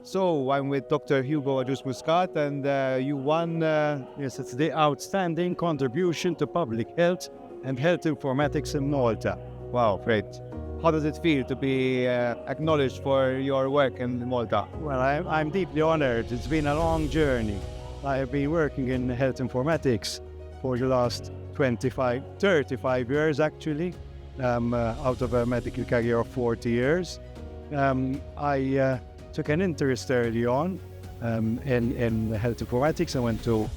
So I'm with Dr. Hugo Agius Muscat, and you won. Yes, it's the outstanding contribution to public health and health informatics in Malta. Wow, great. How does it feel to be acknowledged for your work in Malta? Well, I'm deeply honored. It's been a long journey. I have been working in health informatics for the last 35 years, actually, out of a medical career of 40 years. I took an interest early on in health informatics. I went to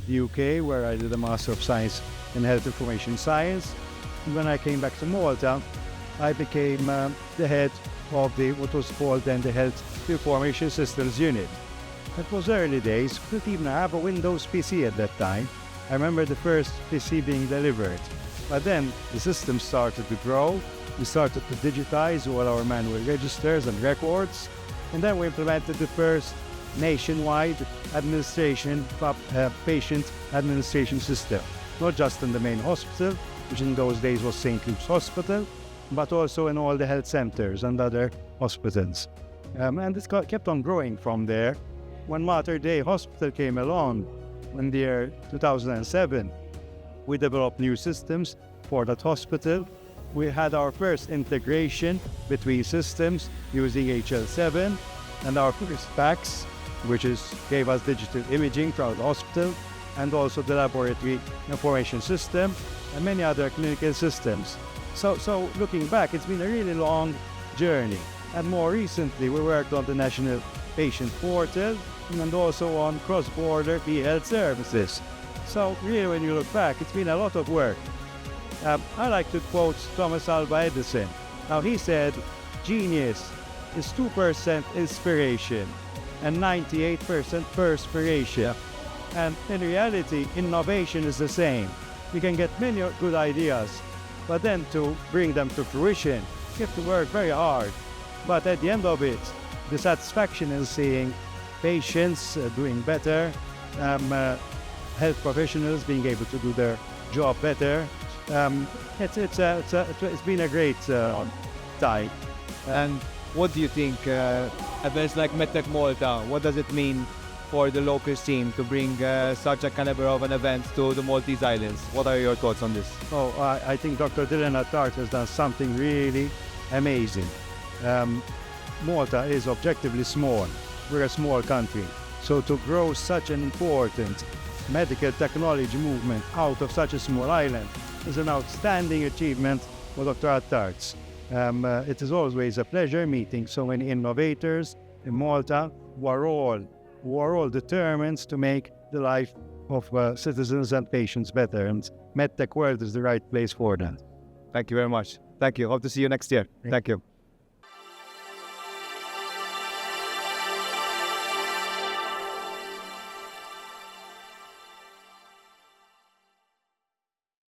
the UK, where I did a Master of Science in Health Information Science. And when I came back to Malta, I became the head of what was called then the Health Information Systems Unit. It was early days, couldn't even have a Windows PC at that time. I remember the first PC being delivered. But then the system started to grow. We started to digitize all our manual registers and records. And then we implemented the first nationwide patient administration system, not just in the main hospital, which in those days was St. Luke's Hospital, but also in all the health centers and other hospitals. And it kept on growing from there. When Mater Dei Hospital came along in the year 2007, we developed new systems for that hospital. We had our first integration between systems using HL7 and our first PACS, which gave us digital imaging throughout the hospital, and also the laboratory information system and many other clinical systems. So looking back, it's been a really long journey. And more recently, we worked on the National Patient Portal and also on cross-border e-health services. So really, when you look back, it's been a lot of work. I like to quote Thomas Alva Edison. Now, he said, genius is 2% inspiration and 98% perspiration. And in reality, innovation is the same. You can get many good ideas, but then to bring them to fruition, you have to work very hard. But at the end of it, the satisfaction in seeing patients doing better, health professionals being able to do their job better. It's been a great time. And what do you think, events like MedTech Malta, what does it mean for the local team to bring such a caliber of an event to the Maltese Islands? What are your thoughts on this? Oh, I think Dr. Dylan Attard has done something really amazing. Malta is objectively small. We're a small country. So to grow such an important medical technology movement out of such a small island is an outstanding achievement for Dr. Attard. It is always a pleasure meeting so many innovators in Malta who are all determined to make the life of citizens and patients better. And MedTech World is the right place for that. Thank you very much. Thank you. Hope to see you next year. Thank you.